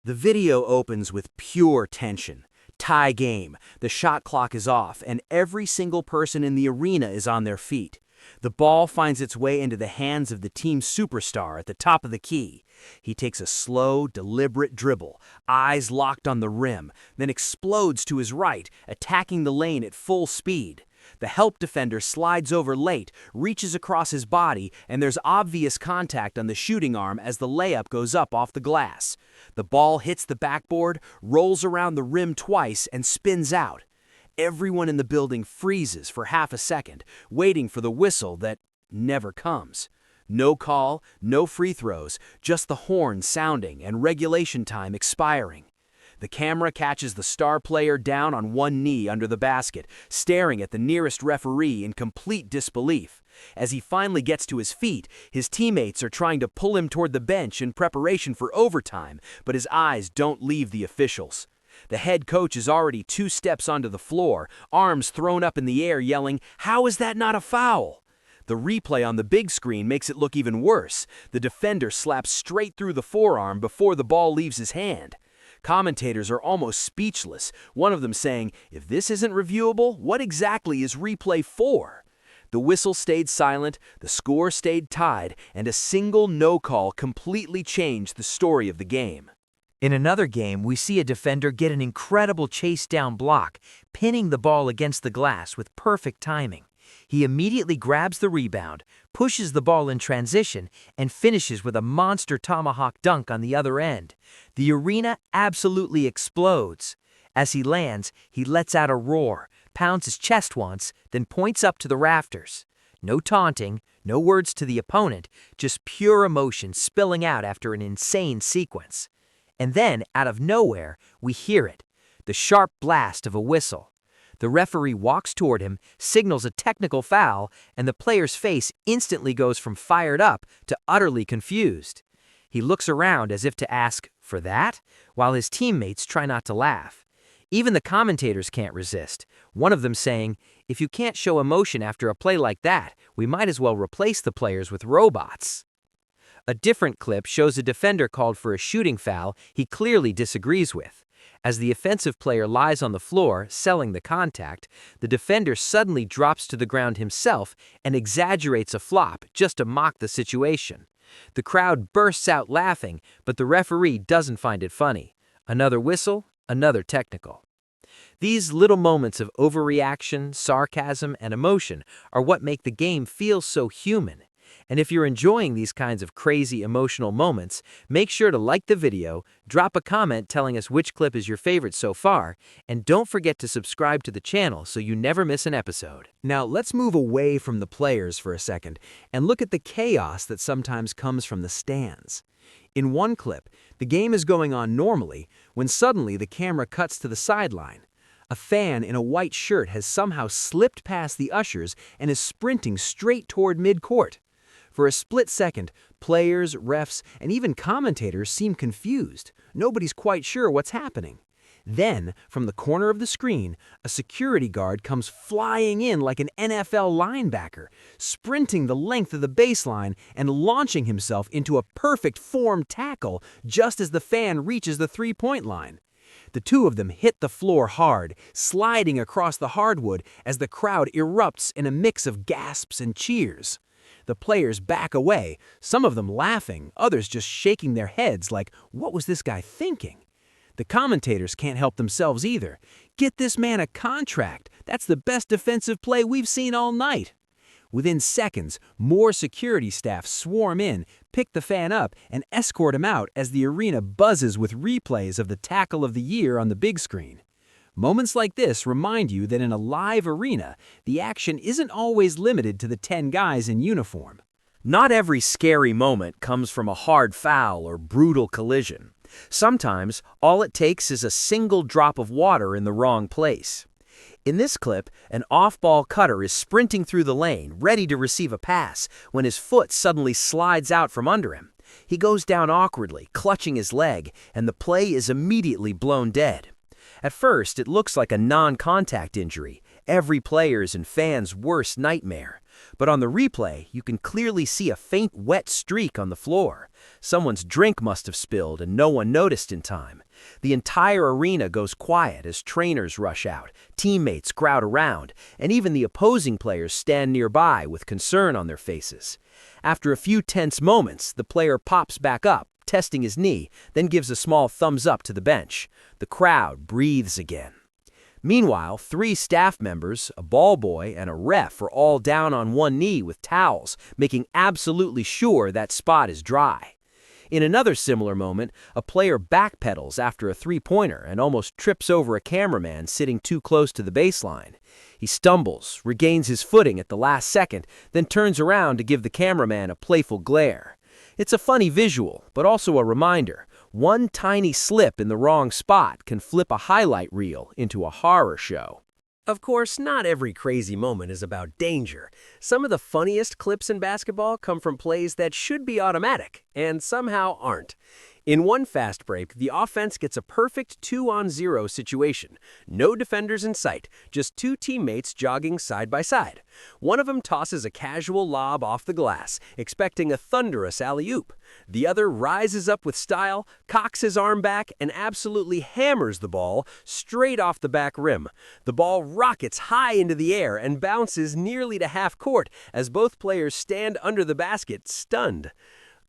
The video opens with pure tension. Tie game, the shot clock is off, and every single person in the arena is on their feet. The ball finds its way into the hands of the team superstar at the top of the key. He takes a slow, deliberate dribble, eyes locked on the rim, then explodes to his right, attacking the lane at full speed. The help defender slides over late, reaches across his body, and there's obvious contact on the shooting arm as the layup goes up off the glass. The ball hits the backboard, rolls around the rim twice, and spins out. Everyone in the building freezes for half a second, waiting for the whistle that never comes. No call, no free throws, just the horn sounding and regulation time expiring. The camera catches the star player down on one knee under the basket, staring at the nearest referee in complete disbelief. As he finally gets to his feet, his teammates are trying to pull him toward the bench in preparation for overtime, but his eyes don't leave the officials. The head coach is already 2 steps onto the floor, arms thrown up in the air yelling, "How is that not a foul?" The replay on the big screen makes it look even worse. The defender slaps straight through the forearm before the ball leaves his hand. Commentators are almost speechless, one of them saying, "If this isn't reviewable, what exactly is replay for?" The whistle stayed silent, the score stayed tied, and a single no call completely changed the story of the game. In another game, we see a defender get an incredible chase-down block, pinning the ball against the glass with perfect timing. He immediately grabs the rebound, pushes the ball in transition, and finishes with a monster tomahawk dunk on the other end. The arena absolutely explodes. As he lands, he lets out a roar, pounds his chest once, then points up to the rafters. No taunting, no words to the opponent, just pure emotion spilling out after an insane sequence. And then, out of nowhere, we hear it, the sharp blast of a whistle. The referee walks toward him, signals a technical foul, and the player's face instantly goes from fired up to utterly confused. He looks around as if to ask, "For that?" while his teammates try not to laugh. Even the commentators can't resist, one of them saying, "If you can't show emotion after a play like that, we might as well replace the players with robots." A different clip shows a defender called for a shooting foul he clearly disagrees with. As the offensive player lies on the floor, selling the contact, the defender suddenly drops to the ground himself and exaggerates a flop just to mock the situation. The crowd bursts out laughing, but the referee doesn't find it funny. Another whistle, another technical. These little moments of overreaction, sarcasm, and emotion are what make the game feel so human. And if you're enjoying these kinds of crazy emotional moments, make sure to like the video, drop a comment telling us which clip is your favorite so far, and don't forget to subscribe to the channel so you never miss an episode. Now let's move away from the players for a second and look at the chaos that sometimes comes from the stands. In one clip, the game is going on normally when suddenly the camera cuts to the sideline. A fan in a white shirt has somehow slipped past the ushers and is sprinting straight toward midcourt. For a split second, players, refs, and even commentators seem confused. Nobody's quite sure what's happening. Then, from the corner of the screen, a security guard comes flying in like an NFL linebacker, sprinting the length of the baseline and launching himself into a perfect form tackle just as the fan reaches the three-point line. The two of them hit the floor hard, sliding across the hardwood as the crowd erupts in a mix of gasps and cheers. The players back away, some of them laughing, others just shaking their heads like, what was this guy thinking? The commentators can't help themselves either. Get this man a contract. That's the best defensive play we've seen all night. Within seconds, more security staff swarm in, pick the fan up, and escort him out as the arena buzzes with replays of the tackle of the year on the big screen. Moments like this remind you that in a live arena, the action isn't always limited to the 10 guys in uniform. Not every scary moment comes from a hard foul or brutal collision. Sometimes, all it takes is a single drop of water in the wrong place. In this clip, an off-ball cutter is sprinting through the lane, ready to receive a pass, when his foot suddenly slides out from under him. He goes down awkwardly, clutching his leg, and the play is immediately blown dead. At first, it looks like a non-contact injury, every player's and fan's worst nightmare. But on the replay, you can clearly see a faint wet streak on the floor. Someone's drink must have spilled and no one noticed in time. The entire arena goes quiet as trainers rush out, teammates crowd around, and even the opposing players stand nearby with concern on their faces. After a few tense moments, the player pops back up, testing his knee, then gives a small thumbs up to the bench. The crowd breathes again. Meanwhile, 3 staff members, a ball boy, and a ref are all down on one knee with towels, making absolutely sure that spot is dry. In another similar moment, a player backpedals after a three-pointer and almost trips over a cameraman sitting too close to the baseline. He stumbles, regains his footing at the last second, then turns around to give the cameraman a playful glare. It's a funny visual, but also a reminder. One tiny slip in the wrong spot can flip a highlight reel into a horror show. Of course, not every crazy moment is about danger. Some of the funniest clips in basketball come from plays that should be automatic, and somehow aren't. In one fast break, the offense gets a perfect 2-on-0 situation. No defenders in sight, just 2 teammates jogging side by side. One of them tosses a casual lob off the glass, expecting a thunderous alley-oop. The other rises up with style, cocks his arm back, and absolutely hammers the ball straight off the back rim. The ball rockets high into the air and bounces nearly to half court as both players stand under the basket, stunned.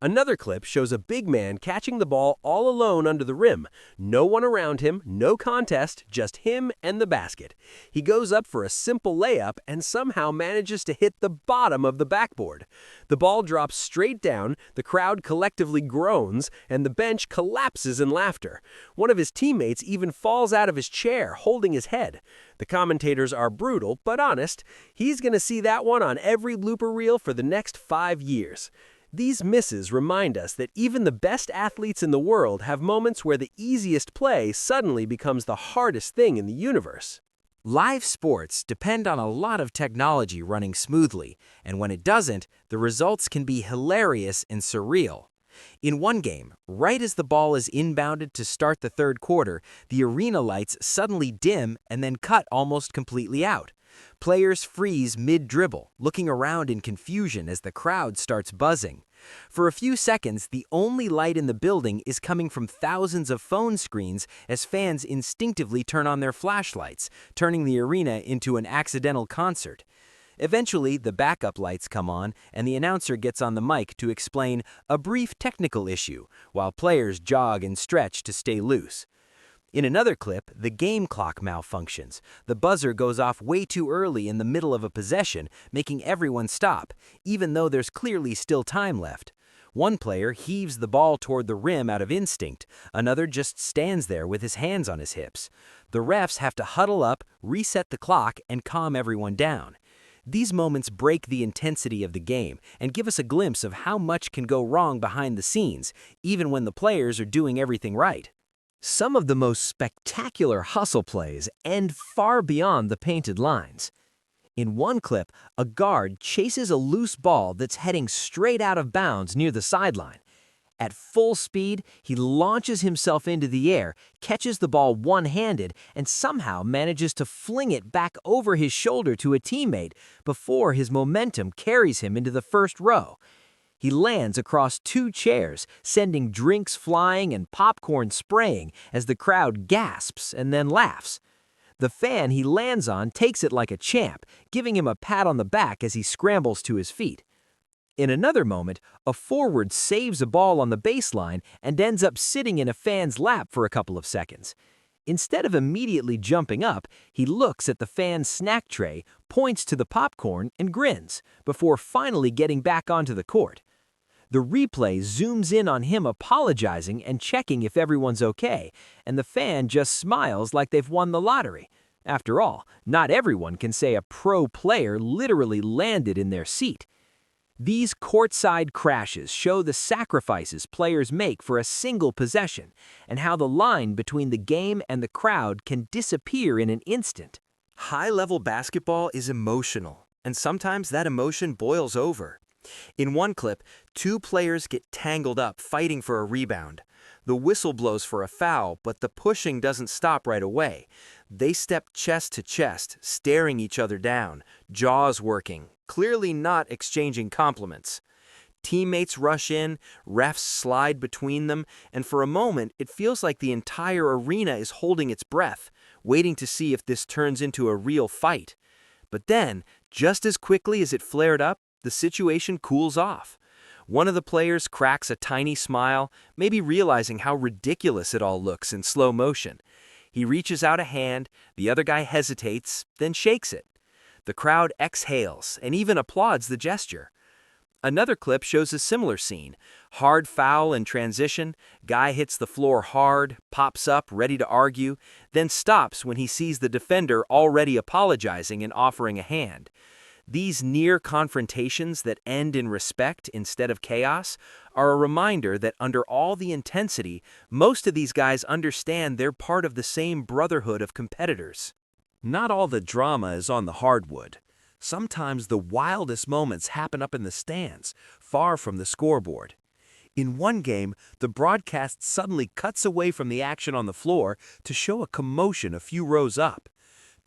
Another clip shows a big man catching the ball all alone under the rim. No one around him, no contest, just him and the basket. He goes up for a simple layup and somehow manages to hit the bottom of the backboard. The ball drops straight down, the crowd collectively groans, and the bench collapses in laughter. One of his teammates even falls out of his chair, holding his head. The commentators are brutal, but honest. He's going to see that one on every blooper reel for the next 5 years. These misses remind us that even the best athletes in the world have moments where the easiest play suddenly becomes the hardest thing in the universe. Live sports depend on a lot of technology running smoothly, and when it doesn't, the results can be hilarious and surreal. In one game, right as the ball is inbounded to start the third quarter, the arena lights suddenly dim and then cut almost completely out. Players freeze mid-dribble, looking around in confusion as the crowd starts buzzing. For a few seconds, the only light in the building is coming from thousands of phone screens as fans instinctively turn on their flashlights, turning the arena into an accidental concert. Eventually, the backup lights come on, and the announcer gets on the mic to explain a brief technical issue, while players jog and stretch to stay loose. In another clip, the game clock malfunctions. The buzzer goes off way too early in the middle of a possession, making everyone stop, even though there's clearly still time left. One player heaves the ball toward the rim out of instinct. Another just stands there with his hands on his hips. The refs have to huddle up, reset the clock, and calm everyone down. These moments break the intensity of the game and give us a glimpse of how much can go wrong behind the scenes, even when the players are doing everything right. Some of the most spectacular hustle plays end far beyond the painted lines. In one clip, a guard chases a loose ball that's heading straight out of bounds near the sideline. At full speed, he launches himself into the air, catches the ball one-handed, and somehow manages to fling it back over his shoulder to a teammate before his momentum carries him into the first row. He lands across 2 chairs, sending drinks flying and popcorn spraying as the crowd gasps and then laughs. The fan he lands on takes it like a champ, giving him a pat on the back as he scrambles to his feet. In another moment, a forward saves a ball on the baseline and ends up sitting in a fan's lap for a couple of seconds. Instead of immediately jumping up, he looks at the fan's snack tray, points to the popcorn, and grins, before finally getting back onto the court. The replay zooms in on him apologizing and checking if everyone's okay, and the fan just smiles like they've won the lottery. After all, not everyone can say a pro player literally landed in their seat. These courtside crashes show the sacrifices players make for a single possession, and how the line between the game and the crowd can disappear in an instant. High-level basketball is emotional, and sometimes that emotion boils over. In one clip, 2 players get tangled up fighting for a rebound. The whistle blows for a foul, but the pushing doesn't stop right away. They step chest to chest, staring each other down, jaws working, clearly not exchanging compliments. Teammates rush in, refs slide between them, and for a moment it feels like the entire arena is holding its breath, waiting to see if this turns into a real fight. But then, just as quickly as it flared up, the situation cools off. One of the players cracks a tiny smile, maybe realizing how ridiculous it all looks in slow motion. He reaches out a hand, the other guy hesitates, then shakes it. The crowd exhales and even applauds the gesture. Another clip shows a similar scene. Hard foul in transition, guy hits the floor hard, pops up, ready to argue, then stops when he sees the defender already apologizing and offering a hand. These near confrontations that end in respect instead of chaos are a reminder that under all the intensity, most of these guys understand they're part of the same brotherhood of competitors. Not all the drama is on the hardwood. Sometimes the wildest moments happen up in the stands, far from the scoreboard. In one game, the broadcast suddenly cuts away from the action on the floor to show a commotion a few rows up.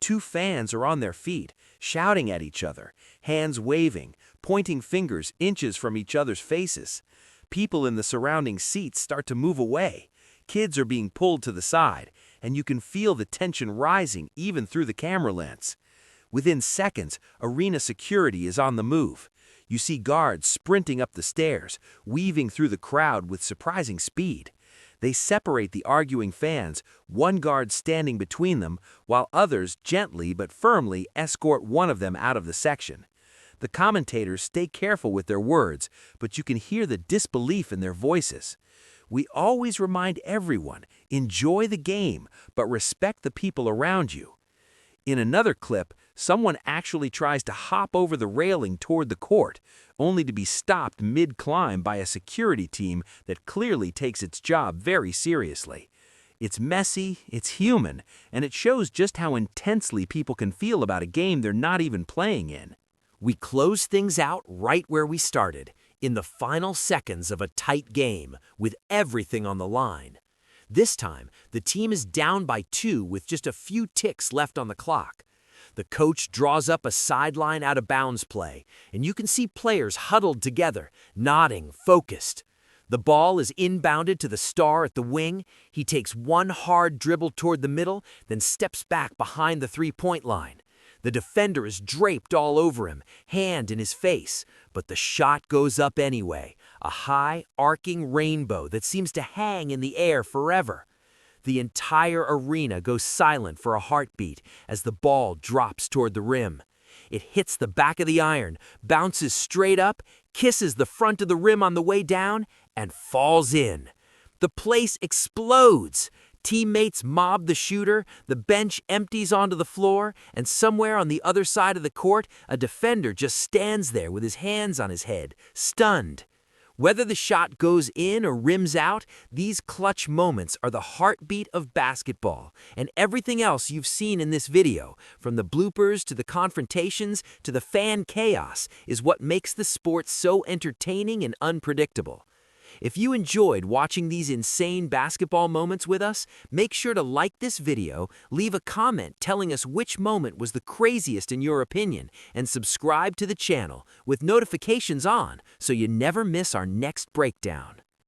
Two fans are on their feet, shouting at each other, hands waving, pointing fingers inches from each other's faces. People in the surrounding seats start to move away. Kids are being pulled to the side, and you can feel the tension rising even through the camera lens. Within seconds, arena security is on the move. You see guards sprinting up the stairs, weaving through the crowd with surprising speed. They separate the arguing fans, one guard standing between them, while others gently but firmly escort one of them out of the section. The commentators stay careful with their words, but you can hear the disbelief in their voices. We always remind everyone, enjoy the game, but respect the people around you. In another clip, someone actually tries to hop over the railing toward the court, only to be stopped mid-climb by a security team that clearly takes its job very seriously. It's messy, it's human, and it shows just how intensely people can feel about a game they're not even playing in. We close things out right where we started, in the final seconds of a tight game, with everything on the line. This time, the team is down by 2 with just a few ticks left on the clock. The coach draws up a sideline out-of-bounds play, and you can see players huddled together, nodding, focused. The ball is inbounded to the star at the wing. He takes one hard dribble toward the middle, then steps back behind the three-point line. The defender is draped all over him, hand in his face, but the shot goes up anyway, a high, arcing rainbow that seems to hang in the air forever. The entire arena goes silent for a heartbeat as the ball drops toward the rim. It hits the back of the iron, bounces straight up, kisses the front of the rim on the way down, and falls in. The place explodes. Teammates mob the shooter, the bench empties onto the floor, and somewhere on the other side of the court, a defender just stands there with his hands on his head, stunned. Whether the shot goes in or rims out, these clutch moments are the heartbeat of basketball, and everything else you've seen in this video, from the bloopers to the confrontations to the fan chaos, is what makes the sport so entertaining and unpredictable. If you enjoyed watching these insane basketball moments with us, make sure to like this video, leave a comment telling us which moment was the craziest in your opinion, and subscribe to the channel with notifications on so you never miss our next breakdown.